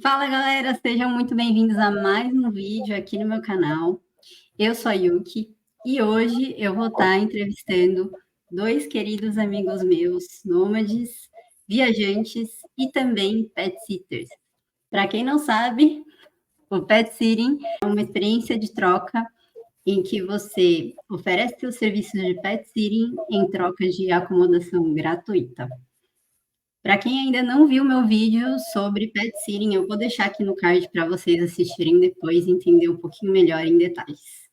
Fala galera, sejam muito bem-vindos a mais um vídeo aqui no meu canal. Eu sou a Yuki e hoje eu vou estar entrevistando dois queridos amigos meus, nômades, viajantes e também pet sitters. Para quem não sabe, o pet sitting é uma experiência de troca em que você oferece seus serviços de pet sitting em troca de acomodação gratuita. Para quem ainda não viu meu vídeo sobre pet sitting, eu vou deixar aqui no card para vocês assistirem depois e entender um pouquinho melhor em detalhes.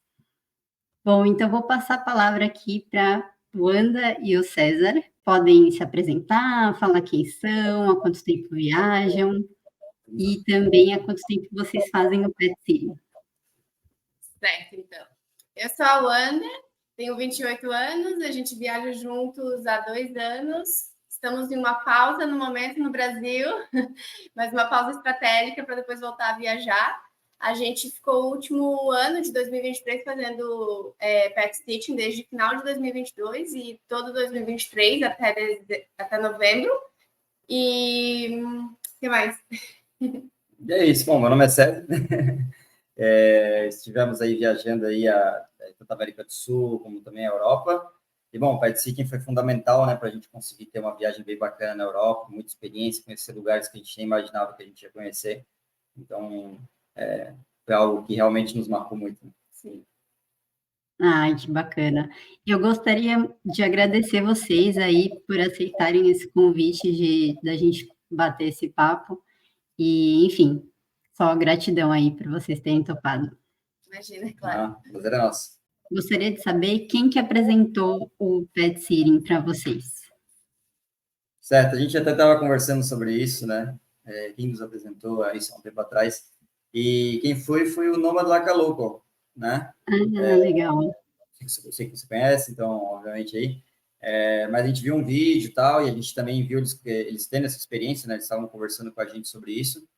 Bom, então vou passar a palavra aqui para o Wanda e o César. Podem se apresentar, falar quem são, há quanto tempo viajam e também há quanto tempo vocês fazem o pet sitting. Certo, então. Eu sou a Wanda, tenho 28 anos, a gente viaja juntos há 2 anos. Estamos em uma pausa no momento no Brasil, mas uma pausa estratégica para depois voltar a viajar. A gente ficou o último ano de 2023 fazendo pet sitting desde o final de 2022 e todo 2023 até novembro. E o que mais? E é isso. Bom, meu nome é César. Estivemos aí viajando aí tanto a América do Sul como também a Europa. E, bom, o pet sitting foi fundamental, né, para a gente conseguir ter uma viagem bem bacana na Europa, muita experiência, conhecer lugares que a gente nem imaginava que a gente ia conhecer. Então, foi algo que realmente nos marcou muito. Sim. Ai, que bacana. Eu gostaria de agradecer vocês aí por aceitarem esse convite da gente bater esse papo. E, enfim, só gratidão aí por vocês terem topado. Imagina, claro. Prazer é nosso. Gostaria de saber quem que apresentou o pet sitting para vocês. Certo, a gente até estava conversando sobre isso, né? Quem nos apresentou isso há um tempo atrás. E quem foi o Nomad Laca Local, né? Legal. Eu sei que você conhece, então, obviamente, aí. Mas a gente viu um vídeo e tal, e a gente também viu eles tendo essa experiência, né? Eles estavam conversando com a gente sobre isso.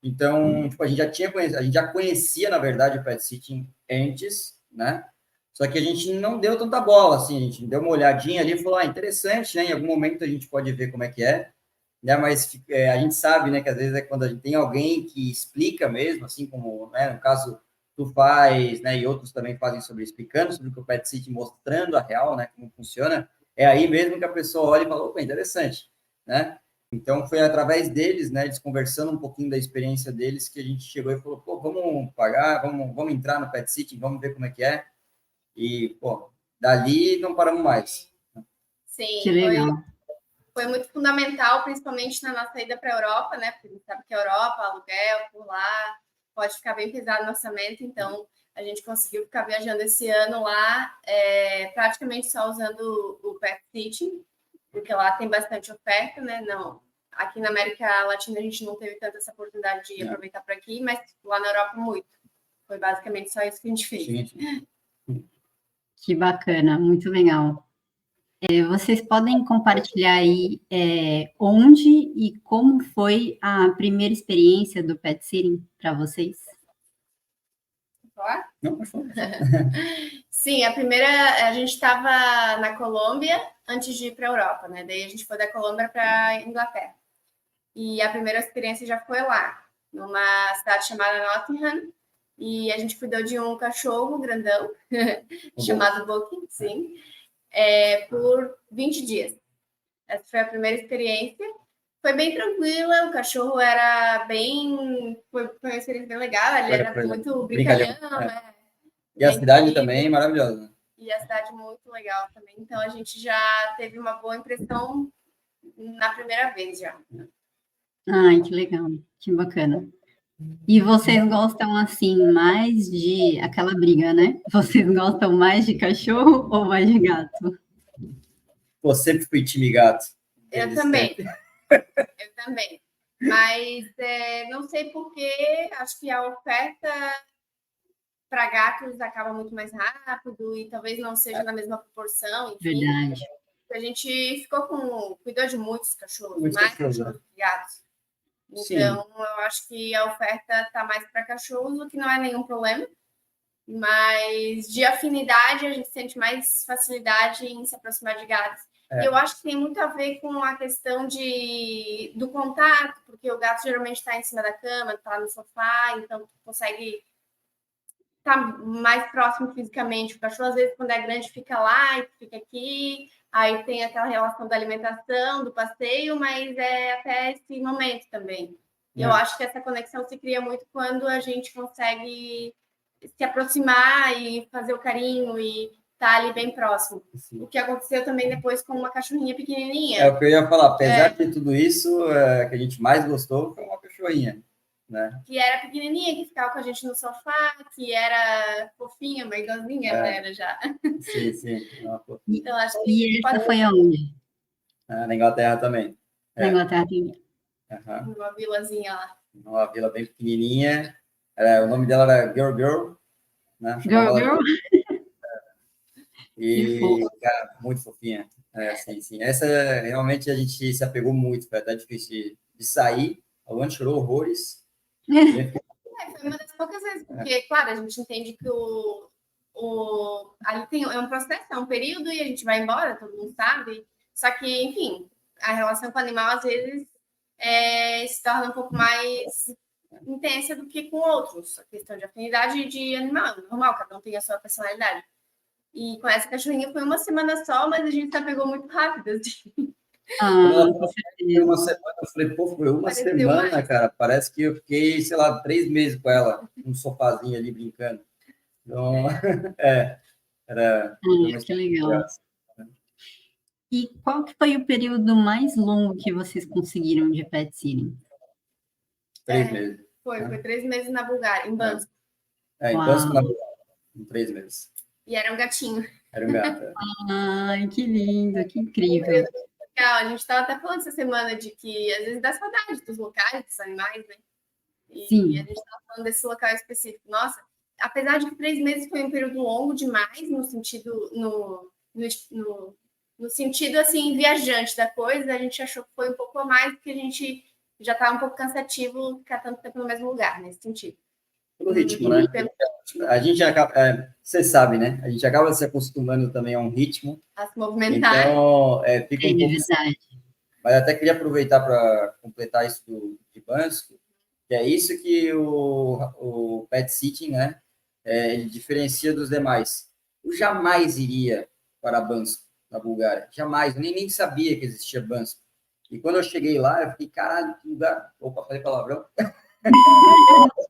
Então, tipo, a gente já conhecia, na verdade, o pet sitting antes, né? Só que a gente não deu tanta bola, assim, a gente deu uma olhadinha ali e falou, interessante, né? Em algum momento a gente pode ver como é que é, né? Mas a gente sabe, né, que às vezes é quando a gente tem alguém que explica mesmo, assim como, né, no caso, tu faz, né, e outros também fazem explicando sobre o que o pet sitting, mostrando a real, né, como funciona, é aí mesmo que a pessoa olha e fala, opa, interessante, né? Então, foi através deles, né, eles conversando um pouquinho da experiência deles, que a gente chegou e falou, pô, vamos pagar, vamos entrar no pet sitting, vamos ver como é que é. E, pô, dali não paramos mais. Sim, que legal. Foi muito fundamental, principalmente na nossa ida para a Europa, né? Porque a gente sabe que a Europa, aluguel por lá, pode ficar bem pesado no orçamento, então a gente conseguiu ficar viajando esse ano lá, praticamente só usando o pet sitting, porque lá tem bastante oferta, né? Não, aqui na América Latina a gente não teve tanta essa oportunidade de aproveitar por aqui, mas lá na Europa muito. Foi basicamente só isso que a gente fez. Sim. Que bacana, muito legal. Vocês podem compartilhar aí onde e como foi a primeira experiência do pet sitting para vocês? Não, por favor. Sim, a gente estava na Colômbia antes de ir para a Europa, né? Daí a gente foi da Colômbia para a Inglaterra. E a primeira experiência já foi lá, numa cidade chamada Nottingham. E a gente cuidou de um cachorro grandão, chamado Bucky, sim, por 20 dias. Essa foi a primeira experiência. Foi bem tranquila, o cachorro era bem... Foi uma experiência bem legal, ele era muito brincalhão, E a cidade também maravilhosa. E a cidade muito legal também. Então, a gente já teve uma boa impressão na primeira vez já. Ai, que legal, que bacana. E vocês gostam, assim, mais de aquela briga, né? Vocês gostam mais de cachorro ou mais de gato? Pô, sempre fui time gato. Eu também. Eu também. Mas não sei porquê, acho que a oferta para gatos acaba muito mais rápido e talvez não seja na mesma proporção, enfim. Verdade. A gente cuidou de muitos cachorros, Muitos mais cachorros, cachorros que gatos. Então, sim. Eu acho que a oferta está mais para cachorros, o que não é nenhum problema. Mas de afinidade, a gente sente mais facilidade em se aproximar de gatos. E eu acho que tem muito a ver com a questão do contato, porque o gato geralmente está em cima da cama, está no sofá, então tu consegue estar mais próximo fisicamente. O cachorro, às vezes, quando é grande, fica lá e fica aqui. Aí tem aquela relação da alimentação, do passeio, mas é até esse momento também. E eu acho que essa conexão se cria muito quando a gente consegue se aproximar e fazer o carinho e estar ali bem próximo. Sim. O que aconteceu também depois com uma cachorrinha pequenininha. É o que eu ia falar. Apesar de tudo isso, que a gente mais gostou foi uma cachorrinha. Né? Que era pequenininha, que ficava com a gente no sofá, que era fofinha, uma idosinha, era já. Sim, sim. Então, acho que e essa foi aonde? Na Inglaterra também. Na Inglaterra também. Uma vilazinha lá. Uma vila bem pequenininha. O nome dela era Girl. Né? Girl. E, cara, muito fofinha. Sim. Essa, realmente, a gente se apegou muito. Foi até difícil de sair. A Luana chorou horrores. Foi uma das poucas vezes, porque, claro, a gente entende que ali é um processo, é um período e a gente vai embora, todo mundo sabe. Só que, enfim, a relação com o animal, às vezes, se torna um pouco mais intensa do que com outros. A questão de afinidade de animal, normal, cada um tem a sua personalidade. E com essa cachorrinha foi uma semana só, mas a gente se apegou muito rápido, assim. Foi uma semana, eu falei, pô, foi uma semana, cara. Parece que eu fiquei, sei lá, 3 meses com ela, num sofazinho ali brincando. Então, era. Que legal. E qual que foi o período mais longo que vocês conseguiram de pet sitting? 3 meses. Foi 3 meses na Bulgária, em Bansko. Em Bansko, na Bulgária, em 3 meses. E era um gatinho. Era um gato. Ai, que lindo, que incrível. A gente estava até falando essa semana de que às vezes dá saudade dos locais, dos animais, né? Sim. E a gente estava falando desse local específico. Nossa, apesar de que 3 meses foi um período longo demais, no sentido, no sentido assim, viajante da coisa, a gente achou que foi um pouco a mais, porque a gente já estava um pouco cansativo ficar tanto tempo no mesmo lugar, nesse sentido. Pelo ritmo, né? A gente acaba, você sabe, né? A gente acaba se acostumando também a um ritmo. A se movimentar. Então, fica um pouco... Mas até queria aproveitar para completar isso de Bansko, que é isso que o pet sitting, né? Ele diferencia dos demais. Eu jamais iria para Bansko, na Bulgária. Jamais. Eu nem sabia que existia Bansko. E quando eu cheguei lá, eu fiquei, caralho, que lugar... Opa, falei palavrão.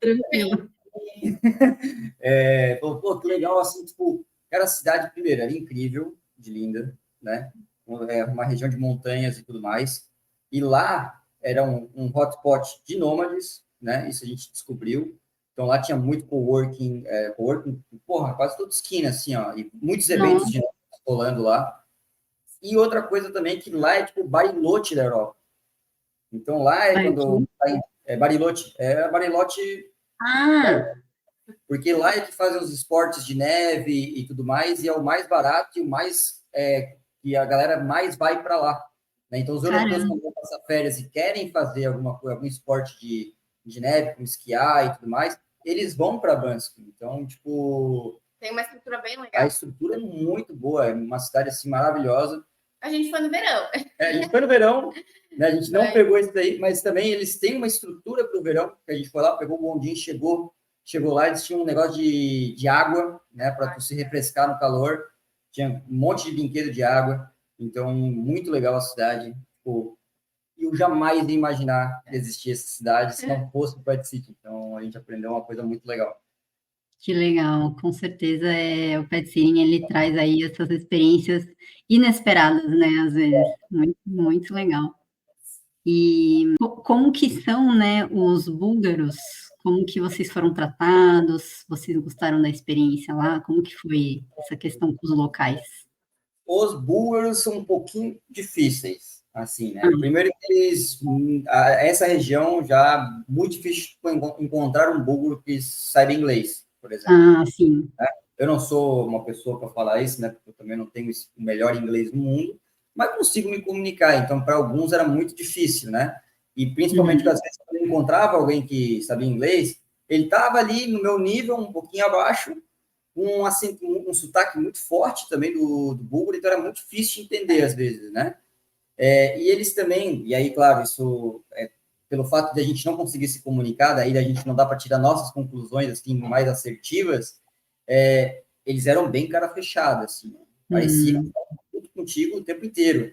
Tranquilo. Pô, que legal, assim, tipo, cara, a cidade, primeiro, era incrível, de linda, né? Uma região de montanhas e tudo mais. E lá era um hotspot de nômades, né? Isso a gente descobriu. Então lá tinha muito coworking, porra, quase toda esquina, assim, ó, e muitos eventos de nômades rolando lá. E outra coisa também, que lá é tipo o Bariloche da Europa. Então lá Bariloche. É Bariloche. Porque lá é que fazem os esportes de neve e tudo mais, e é o mais barato e o mais que a galera mais vai para lá. Né? Então, os europeus, quando vão passar férias e querem fazer algum esporte de neve, como esquiar e tudo mais, eles vão para Bansko. Então, tipo... Tem uma estrutura bem legal. A estrutura é muito boa, é uma cidade, assim, maravilhosa. A gente foi no verão. A gente foi no verão, né? A gente não pegou isso daí, mas também eles têm uma estrutura para o verão, que a gente foi lá, pegou o bondinho, chegou lá, eles tinham um negócio de água, né, para tu se refrescar no calor. Tinha um monte de brinquedo de água. Então, muito legal a cidade. Pô, eu jamais ia imaginar que existia essa cidade se não fosse o Pet City. Então, a gente aprendeu uma coisa muito legal. Que legal. Com certeza, o Pet Sitting, ele traz aí essas experiências inesperadas, né, às vezes. Muito, muito legal. E como que são, né, os búlgaros? Como que vocês foram tratados? Vocês gostaram da experiência lá? Como que foi essa questão com os locais? Os búlgaros são um pouquinho difíceis, assim, né? Primeiro que essa região já é muito difícil encontrar um búlgaro que saiba inglês, por exemplo. Sim. Eu não sou uma pessoa para falar isso, né? Porque eu também não tenho o melhor inglês do mundo, mas consigo me comunicar. Então, para alguns era muito difícil, né? E principalmente, às vezes, quando eu encontrava alguém que sabia inglês, ele estava ali no meu nível, um pouquinho abaixo, um sotaque muito forte também do búlgaro, então era muito difícil de entender às vezes, né? E eles também, e aí, claro, isso pelo fato de a gente não conseguir se comunicar, daí a gente não dá para tirar nossas conclusões assim mais assertivas, eles eram bem cara fechada, assim, parecia que estavam tudo contigo o tempo inteiro.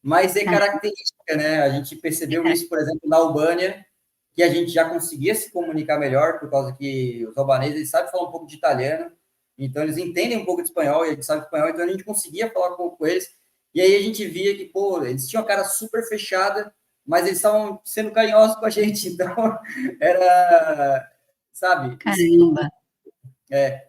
Mas é característica, né? A gente percebeu isso, por exemplo, na Albânia, que a gente já conseguia se comunicar melhor, por causa que os albaneses eles sabem falar um pouco de italiano, então eles entendem um pouco de espanhol, e a gente sabe espanhol, então a gente conseguia falar um pouco com eles, e aí a gente via que, pô, eles tinham a cara super fechada, mas eles estavam sendo carinhosos com a gente, então era, sabe? Caramba.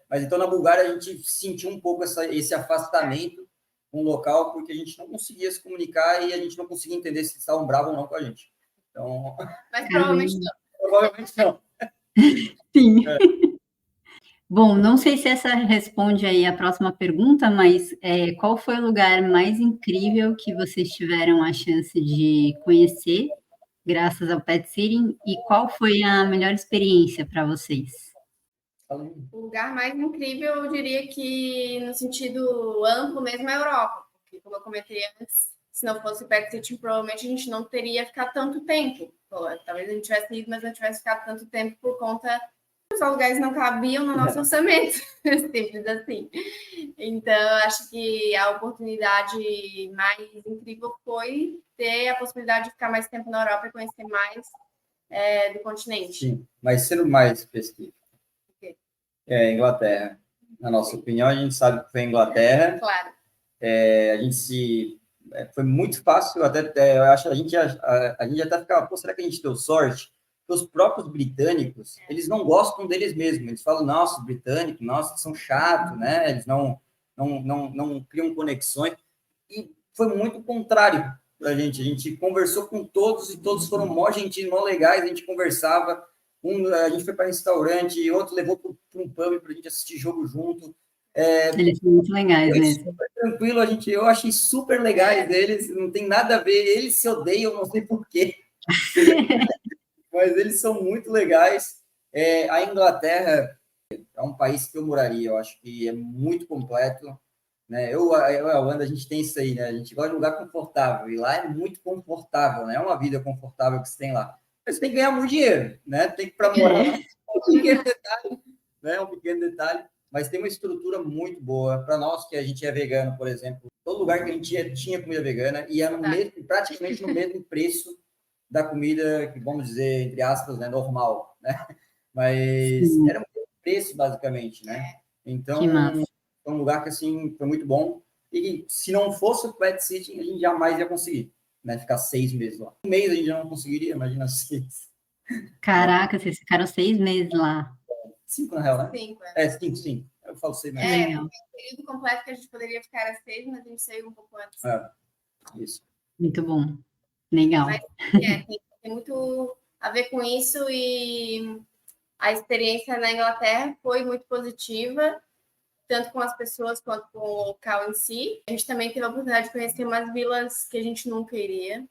Mas então na Bulgária a gente sentiu um pouco esse afastamento com o local, porque a gente não conseguia se comunicar e a gente não conseguia entender se eles estavam bravos ou não com a gente. Então, Mas provavelmente não. Provavelmente não. Sim. Bom, não sei se essa responde aí a próxima pergunta, mas qual foi o lugar mais incrível que vocês tiveram a chance de conhecer, graças ao Pet Sitting, e qual foi a melhor experiência para vocês? O lugar mais incrível, eu diria que no sentido amplo mesmo é a Europa, porque como eu comentei antes, se não fosse o Pet Sitting, provavelmente a gente não teria ficado tanto tempo. Talvez a gente tivesse ido, mas não tivesse ficado tanto tempo por conta os aluguéis não cabiam no nosso orçamento, simples assim. Então, eu acho que a oportunidade mais incrível foi ter a possibilidade de ficar mais tempo na Europa e conhecer mais do continente. Sim, mas sendo mais específico, Inglaterra. Na nossa opinião, a gente sabe que foi a Inglaterra. Claro. Foi muito fácil, até eu acho a gente até ficava, pô, será que a gente deu sorte? Porque os próprios britânicos, eles não gostam deles mesmos, eles falam, nossa, os britânicos, nossa, são chatos, né? Eles não criam conexões, e foi muito contrário para a gente conversou com todos, e todos foram mó gentis, mó legais, a gente conversava, a gente foi para restaurante, outro levou para um pub para a gente assistir jogo junto. Eles são muito legais mesmo. Super tranquilo, eu achei super legais eles, não tem nada a ver, eles se odeiam, não sei porquê, mas eles são muito legais. A Inglaterra é um país que eu moraria, eu acho que é muito completo, né? A Wanda, a gente tem isso aí, né? A gente gosta de lugar confortável, e lá é muito confortável, né? É uma vida confortável que você tem lá. Mas você tem que ganhar muito dinheiro, né? Tem que para morar lá, um pequeno detalhe, né? Um pequeno detalhe. Mas tem uma estrutura muito boa. Para nós, que a gente é vegano, por exemplo, todo lugar que a gente ia tinha comida vegana e era praticamente no mesmo preço da comida, que vamos dizer, entre aspas, né, normal, né? Mas era o mesmo preço, basicamente, né? Então, é um lugar que, assim, foi muito bom. E se não fosse o Pet Sitting, a gente jamais ia conseguir, né? Ficar 6 meses lá. Um mês a gente já não conseguiria, imagina 6. Caraca, vocês ficaram 6 meses lá. 5, na real, né? 5, 5. Eu falo 6 meses. meses. O período completo que a gente poderia ficar era 6, mas a gente saiu um pouco antes. Isso. Muito bom. Legal. Mas, tem muito a ver com isso, e a experiência na Inglaterra foi muito positiva, tanto com as pessoas quanto com o local em si. A gente também teve a oportunidade de conhecer umas vilas que a gente nunca iria,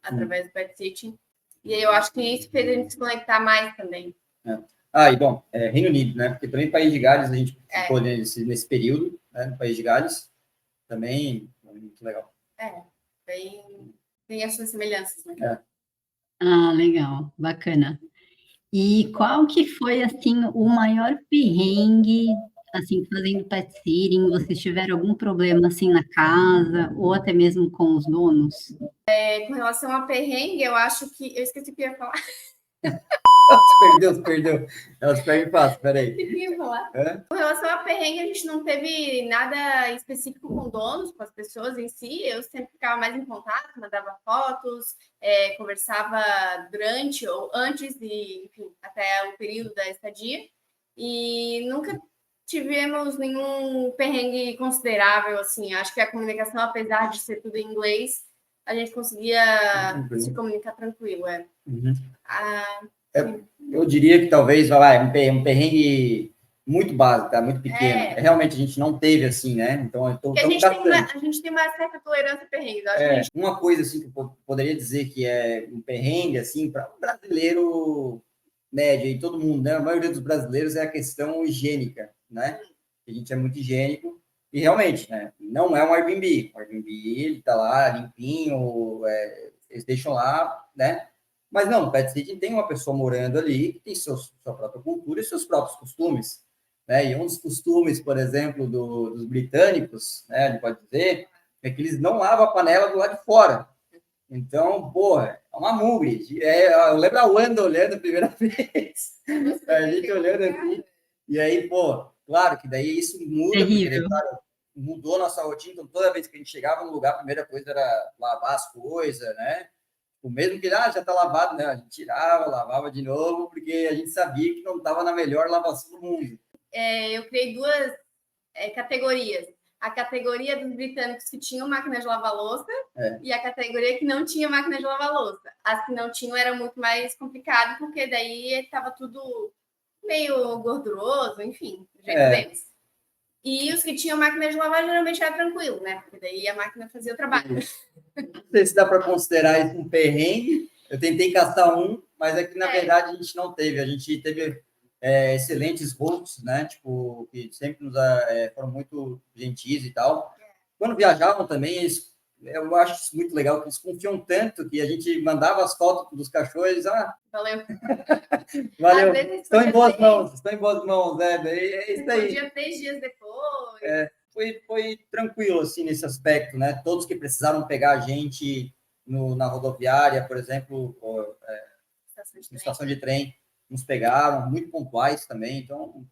através do Pet Sitting. E aí eu acho que isso fez a gente se conectar mais também. E bom, Reino Unido, né? Porque também País de Gales a gente ficou nesse período, né? No País de Gales. Também muito legal. Tem as suas semelhanças, né? Legal, bacana. E qual que foi, assim, o maior perrengue, assim, fazendo pet sitting? Vocês tiveram algum problema, assim, na casa, ou até mesmo com os donos? Com relação a perrengue, eu acho que... Eu esqueci o que eu ia falar. Perdeu. Elas perdem fácil, peraí. Com relação a perrengue, a gente não teve nada específico com donos, com as pessoas em si. Eu sempre ficava mais em contato, mandava fotos, conversava durante ou antes e, enfim, até o período da estadia. E nunca tivemos nenhum perrengue considerável, assim. Acho que a comunicação, apesar de ser tudo em inglês, a gente conseguia se comunicar tranquilo. Eu diria que talvez, um perrengue muito básico, tá? Muito pequeno. Realmente a gente não teve assim, né? Então, a gente tem uma certa tolerância a perrengues. Uma coisa assim que eu poderia dizer que é um perrengue assim para um brasileiro médio e todo mundo, né? A maioria dos brasileiros é a questão higiênica, né? a gente é muito higiênico, e realmente, né, não é um Airbnb. O Airbnb, ele tá lá limpinho, eles deixam lá, né? Mas não, o Pet Sitting tem uma pessoa morando ali que tem sua própria cultura e seus próprios costumes, né? E um dos costumes, por exemplo, dos britânicos, né, a gente pode dizer, é que eles não lavam a panela do lado de fora. Então, porra, é uma mugre. Eu lembro a Wanda olhando a primeira vez, a gente olhando assim, e aí, pô, claro que daí isso muda, porque daí, Terrível. claro, mudou nossa rotina, então toda vez que a gente chegava no lugar, a primeira coisa era lavar as coisas, né? O mesmo que já tá lavado, né? A gente tirava, lavava de novo, porque a gente sabia que não estava na melhor lavação do mundo. Eu criei duas categorias. A categoria dos britânicos que tinham máquina de lavar louça e a categoria que não tinha máquina de lavar louça. As que não tinham era muito mais complicado, porque daí estava tudo meio gorduroso, enfim, do jeito deles. E os que tinham máquina de lavar geralmente era tranquilo, né? Porque daí a máquina fazia o trabalho. Não sei se dá para considerar isso um perrengue. Eu tentei caçar um, mas é que na verdade a gente não teve. A gente teve excelentes hosts, né? Tipo, que sempre nos foram muito gentis e tal. Quando viajavam também, eu acho isso muito legal, que eles confiam tanto que a gente mandava as fotos dos cachorros. Valeu. Valeu. Estão em boas mãos, né? É isso aí. Dia 3 dias depois. Foi tranquilo, assim, nesse aspecto, né? Todos que precisaram pegar a gente na rodoviária, por exemplo, estação de trem, nos pegaram, muito pontuais também. Então,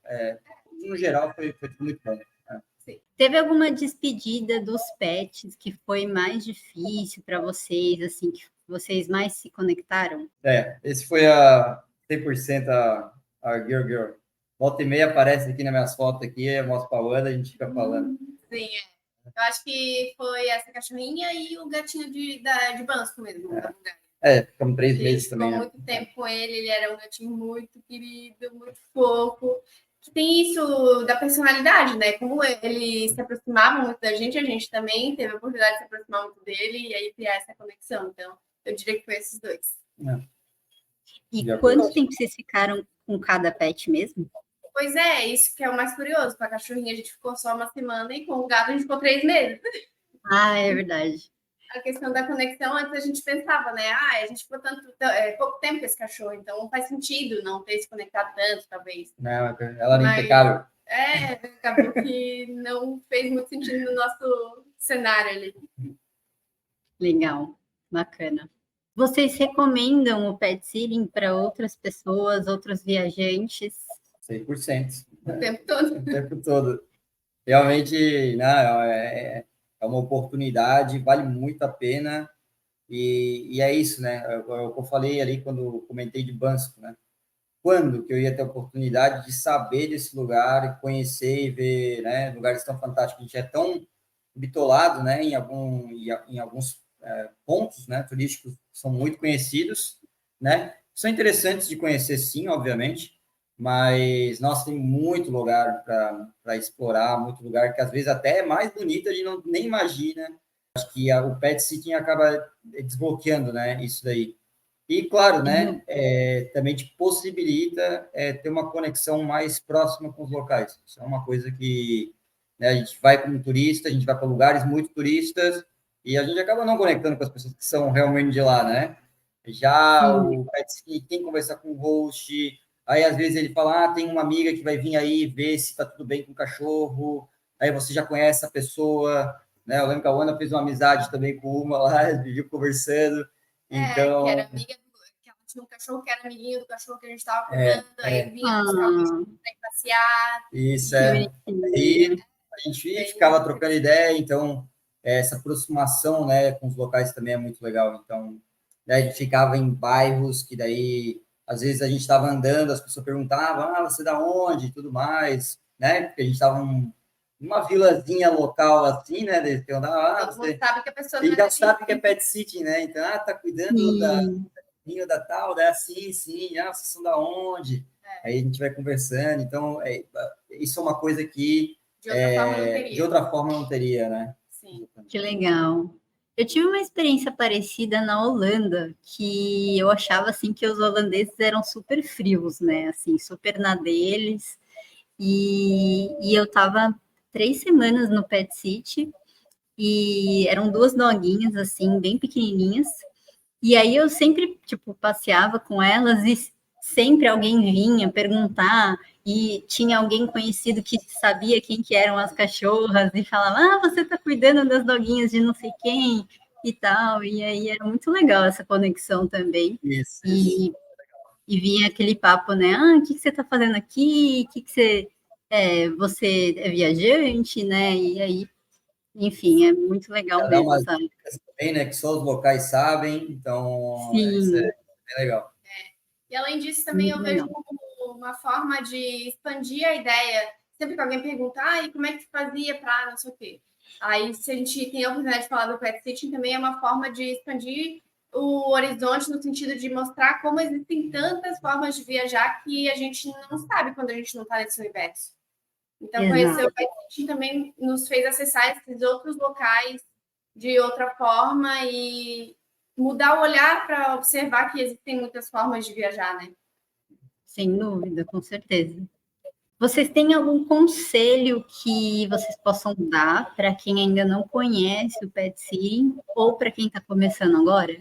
no geral, foi tudo muito bom. Teve alguma despedida dos pets que foi mais difícil para vocês, assim, que vocês mais se conectaram? Esse foi a 100% a Girl. Volta e meia aparece aqui nas minhas fotos aqui, eu mostro para a Wanda, a gente fica falando. Sim, eu acho que foi essa cachorrinha e o gatinho de Bansko mesmo. Ficamos 3 meses também. Ficou muito tempo com ele era um gatinho muito querido, muito fofo. Que tem isso da personalidade, né? Como ele se aproximava muito da gente, a gente também teve a oportunidade de se aproximar muito dele e aí criar essa conexão. Então, eu diria que foi esses dois. E quanto tempo vocês ficaram com cada pet mesmo? Pois é, isso que é o mais curioso. Com a cachorrinha a gente ficou só uma semana e com o gato a gente ficou 3 meses. É verdade. A questão da conexão, antes a gente pensava, né? A gente ficou pouco tempo com esse cachorro, então não faz sentido não ter se conectado tanto, talvez. Não, ela era impecável. Acabou que não fez muito sentido no nosso cenário ali. Legal, bacana. Vocês recomendam o pet sitting para outras pessoas, outros viajantes? 100%. O tempo todo. O tempo todo. Realmente, não, é uma oportunidade, vale muito a pena. E é isso, né? Eu falei ali quando comentei de Bansko, né? Quando que eu ia ter a oportunidade de saber desse lugar, conhecer e ver, né? Lugares tão fantásticos. A gente é tão bitolado, né? Em alguns pontos, né? Turísticos que são muito conhecidos, né? São interessantes de conhecer, sim, obviamente, mas nós tem muito lugar para explorar, muito lugar que às vezes até é mais bonito, a gente nem imagina. Acho que o Pet Sitting acaba desbloqueando, né? Isso daí. E, claro, né, também te possibilita ter uma conexão mais próxima com os locais. Isso é uma coisa que, né, a gente vai como turista, a gente vai para lugares muito turistas e a gente acaba não conectando com as pessoas que são realmente de lá, né? Já o Pet Sitting tem que conversar com o host, aí às vezes ele fala, tem uma amiga que vai vir aí ver se está tudo bem com o cachorro, aí você já conhece a pessoa, né? Eu lembro que a Ana fez uma amizade também com uma lá, viveu conversando. Então, que era amiga que ela tinha um cachorro que era amiguinho do cachorro que a gente estava cuidando, aí vinha buscar o cachorro para passear. Isso, E a gente ficava trocando ideia, então essa aproximação, né, com os locais também é muito legal. Então, a gente ficava em bairros que daí, às vezes a gente estava andando, as pessoas perguntavam, você é da onde e tudo mais, né? Porque a gente estava numa vilazinha local assim, né? Você sabe que a pessoa não já sabe que é Pet Sitting, né? Então, tá cuidando da tal, né? Sim, vocês são da onde? Aí a gente vai conversando, então isso é uma coisa que de outra forma não teria, né? Sim. Que legal. Eu tive uma experiência parecida na Holanda, que eu achava assim que os holandeses eram super frios, né? Assim, super na deles. e eu estava 3 semanas no Pet City, e eram 2 doguinhas, assim, bem pequenininhas, e aí eu sempre, tipo, passeava com elas e sempre alguém vinha perguntar e tinha alguém conhecido que sabia quem que eram as cachorras e falava, você tá cuidando das doguinhas de não sei quem e tal. E aí era muito legal essa conexão também. Isso. E vinha aquele papo, né? O que você tá fazendo aqui? Você é viajante, né? E aí, enfim, é muito legal Dá mesmo, umas sabe? dicas também, né, que só os locais sabem, então isso é Sim, bem legal. E além disso, também muito eu vejo legal. como uma forma de expandir a ideia. Sempre que alguém pergunta, e como é que fazia para não sei o quê? Aí, se a gente tem a oportunidade de falar do Pet Sitting, também é uma forma de expandir o horizonte no sentido de mostrar como existem tantas formas de viajar que a gente não sabe quando a gente não está nesse universo. Então, conhecer Exato. o Pet Sitting também nos fez acessar esses outros locais de outra forma e mudar o olhar para observar que existem muitas formas de viajar, né? Sem dúvida, com certeza. Vocês têm algum conselho que vocês possam dar para quem ainda não conhece o Pet Sitting ou para quem está começando agora?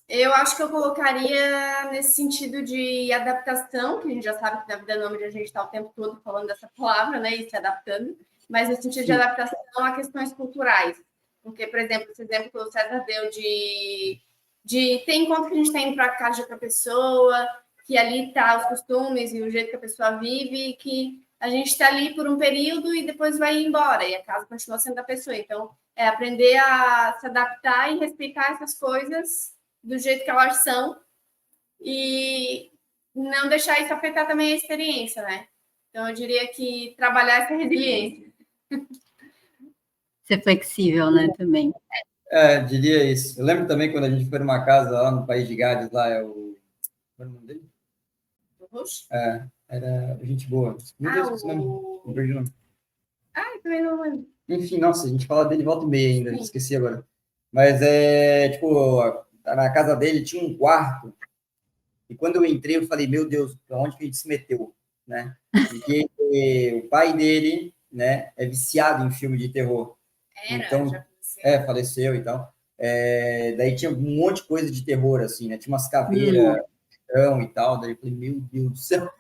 Eu acho que eu colocaria nesse sentido de adaptação, que a gente já sabe que na vida nômade a gente está o tempo todo falando dessa palavra, né, e se adaptando, mas no sentido de Sim. adaptação a questões culturais. Porque, por exemplo, esse exemplo que o César deu de ter em conta que a gente está indo para a casa de outra pessoa, que ali está os costumes e o jeito que a pessoa vive, e que a gente está ali por um período e depois vai embora, e a casa continua sendo da pessoa. Então, é aprender a se adaptar e respeitar essas coisas do jeito que elas são e não deixar isso afetar também a experiência, né? Então, eu diria que trabalhar essa resiliência. Ser flexível, né, também. Diria isso. Eu lembro também quando a gente foi numa casa lá no País de Gales, lá é o... Qual é o nome dele? Era gente boa. Meu Deus, esse nome. Não perdi o nome. Também não lembro. Enfim, nossa, a gente fala dele volta e meia ainda, Sim. esqueci agora. Mas tipo, na casa dele tinha um quarto, e quando eu entrei, eu falei, meu Deus, pra onde que a gente se meteu, né? Porque o pai dele, né, é viciado em filme de terror. Então, Já faleceu e tal. Daí tinha um monte de coisa de terror, assim, né? Tinha umas caveiras, e tal. Daí eu falei, meu Deus do céu,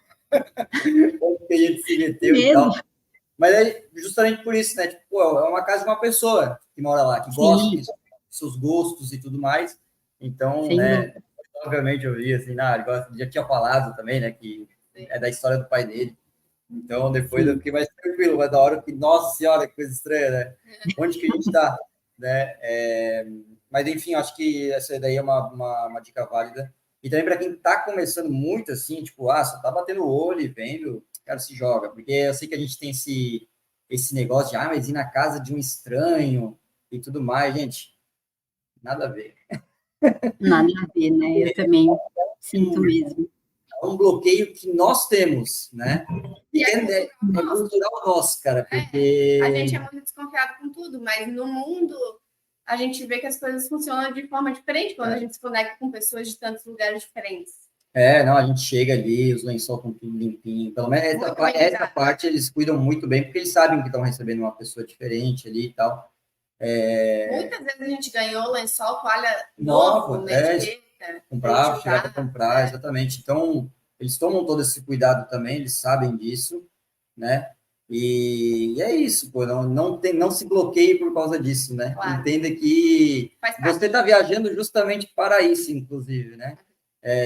onde que a gente se meteu e Medo. tal. Mas é justamente por isso, né? Tipo, pô, é uma casa de uma pessoa que mora lá, que gosta, Sim, que seus gostos e tudo mais. Então, sem né, dúvida. obviamente eu vi, assim, ele gosta, já tinha falado também, né, que é da história do pai dele. Então, depois eu Sim. fiquei mais tranquilo, mas da hora que, nossa senhora, que coisa estranha, né? Onde que a gente está, né? Mas, enfim, acho que essa daí é uma dica válida. E também para quem está começando muito, assim, tipo, só tá batendo o olho e vendo, cara, se joga. Porque eu sei que a gente tem esse negócio de, mas ir na casa de um estranho e tudo mais, gente, nada a ver. Nada a ver, né? Eu também sinto mesmo. É um bloqueio que nós temos, né? E é cultural nosso, cara, porque... A gente é muito desconfiado com tudo, mas no mundo a gente vê que as coisas funcionam de forma diferente quando a gente se conecta com pessoas de tantos lugares diferentes. Não, a gente chega ali, os lençóis com tudo limpinho. Pelo menos essa parte eles cuidam muito bem, porque eles sabem que estão recebendo uma pessoa diferente ali e tal. Muitas vezes a gente ganhou lençol, toalha Nova, novo, etiqueta. comprar, chegar para comprar, exatamente. Então, eles tomam todo esse cuidado também, eles sabem disso, né? E é isso, pô, não se bloqueie por causa disso, né? Claro. Entenda que você está viajando justamente para isso, inclusive, né?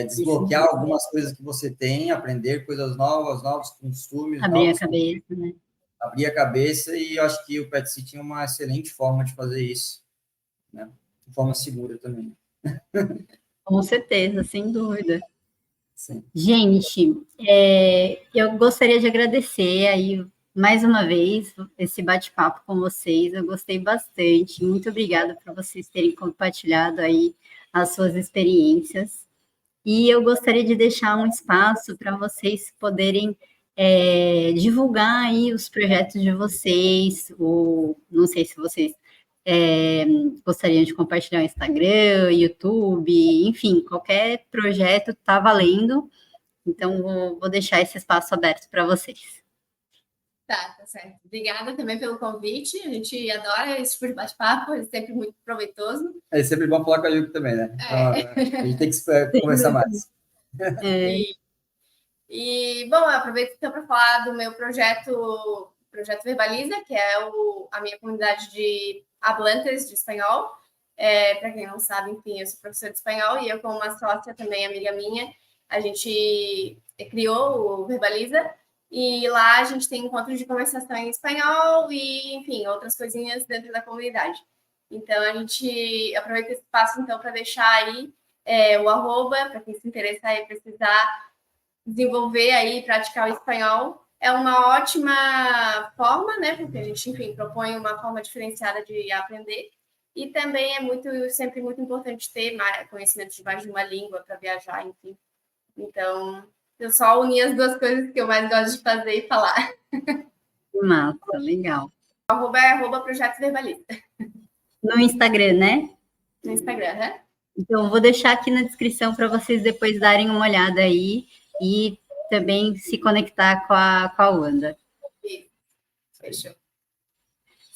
Desbloquear algumas coisas que você tem, aprender coisas novas, novos costumes, Abrir a cabeça, né? Abrir a cabeça, e eu acho que o Pet City é uma excelente forma de fazer isso, né? De forma segura também. Com certeza, sem dúvida. Sim. Gente, eu gostaria de agradecer aí mais uma vez esse bate-papo com vocês. Eu gostei bastante. Muito obrigada por vocês terem compartilhado aí as suas experiências. E eu gostaria de deixar um espaço para vocês poderem divulgar aí os projetos de vocês, ou não sei se vocês gostariam de compartilhar o Instagram, YouTube, enfim, qualquer projeto está valendo. Então, vou deixar esse espaço aberto para vocês. Tá certo. Obrigada também pelo convite. A gente adora esse tipo de bate-papo, é sempre muito proveitoso. É sempre bom falar com a Yuki também, né? Então, a gente tem que conversar mais. Bom, eu aproveito então para falar do meu projeto Verbaliza, que é a minha comunidade de hablantes de espanhol. Para quem não sabe, enfim, eu sou professora de espanhol e eu, como uma sócia também, amiga minha, a gente criou o Verbaliza e lá a gente tem encontros de conversação em espanhol e, enfim, outras coisinhas dentro da comunidade. Então, a gente aproveita esse espaço, então, para deixar aí o arroba, para quem se interessar e precisar desenvolver aí, praticar o espanhol. É uma ótima forma, né? Porque a gente, enfim, propõe uma forma diferenciada de aprender. E também sempre muito importante ter conhecimento de mais de uma língua para viajar, enfim. Então, eu só uni as duas coisas que eu mais gosto de fazer e falar. Massa, legal. @ Projeto Verbalista. No Instagram, né? No Instagram, né? Então, vou deixar aqui na descrição para vocês depois darem uma olhada aí e também se conectar com a Wanda. Fechou.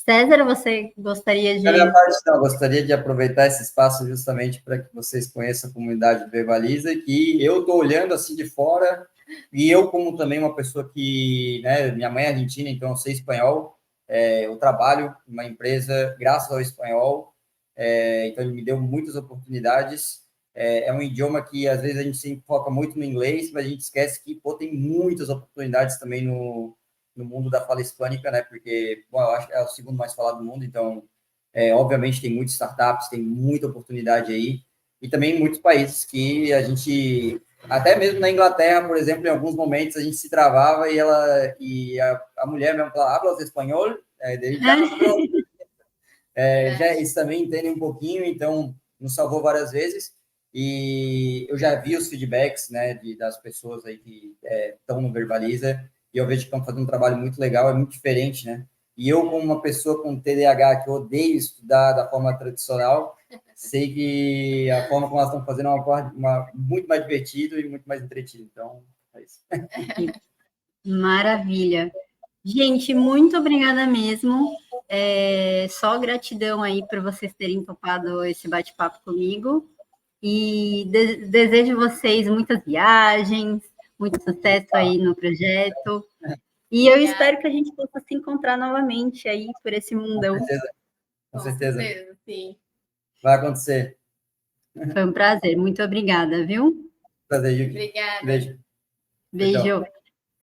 César, você gostaria de... Da minha parte, não, eu gostaria de aproveitar esse espaço justamente para que vocês conheçam a comunidade Verbaliza, que eu estou olhando assim de fora, e eu, como também uma pessoa que, né, minha mãe é argentina, então eu sei espanhol, eu trabalho em uma empresa graças ao espanhol, então ele me deu muitas oportunidades. É um idioma que às vezes a gente se foca muito no inglês, mas a gente esquece que tem muitas oportunidades também no mundo da fala hispânica, né? Porque, bom, eu acho que é o segundo mais falado do mundo, então, obviamente, tem muitas startups, tem muita oportunidade aí, e também em muitos países que a gente, até mesmo na Inglaterra, por exemplo, em alguns momentos a gente se travava e a mulher mesmo falava, hablas espanhol? Já eles também entendem um pouquinho, então nos salvou várias vezes. E eu já vi os feedbacks, né, das pessoas aí que estão no Verbaliza, e eu vejo que estão fazendo um trabalho muito legal, é muito diferente, né? E eu, como uma pessoa com TDAH, que odeio estudar da forma tradicional, sei que a forma como elas estão fazendo é muito mais divertido e muito mais entretido. Então, é isso. Maravilha. Gente, muito obrigada mesmo. Só gratidão aí por vocês terem topado esse bate-papo comigo. E desejo vocês muitas viagens, muito sucesso aí no projeto. E eu espero que a gente possa se encontrar novamente aí por esse mundão. Com certeza. Sim. Vai acontecer. Foi um prazer. Muito obrigada, viu? Prazer, Yuki. Obrigada. Beijo. Beijo. Tchau.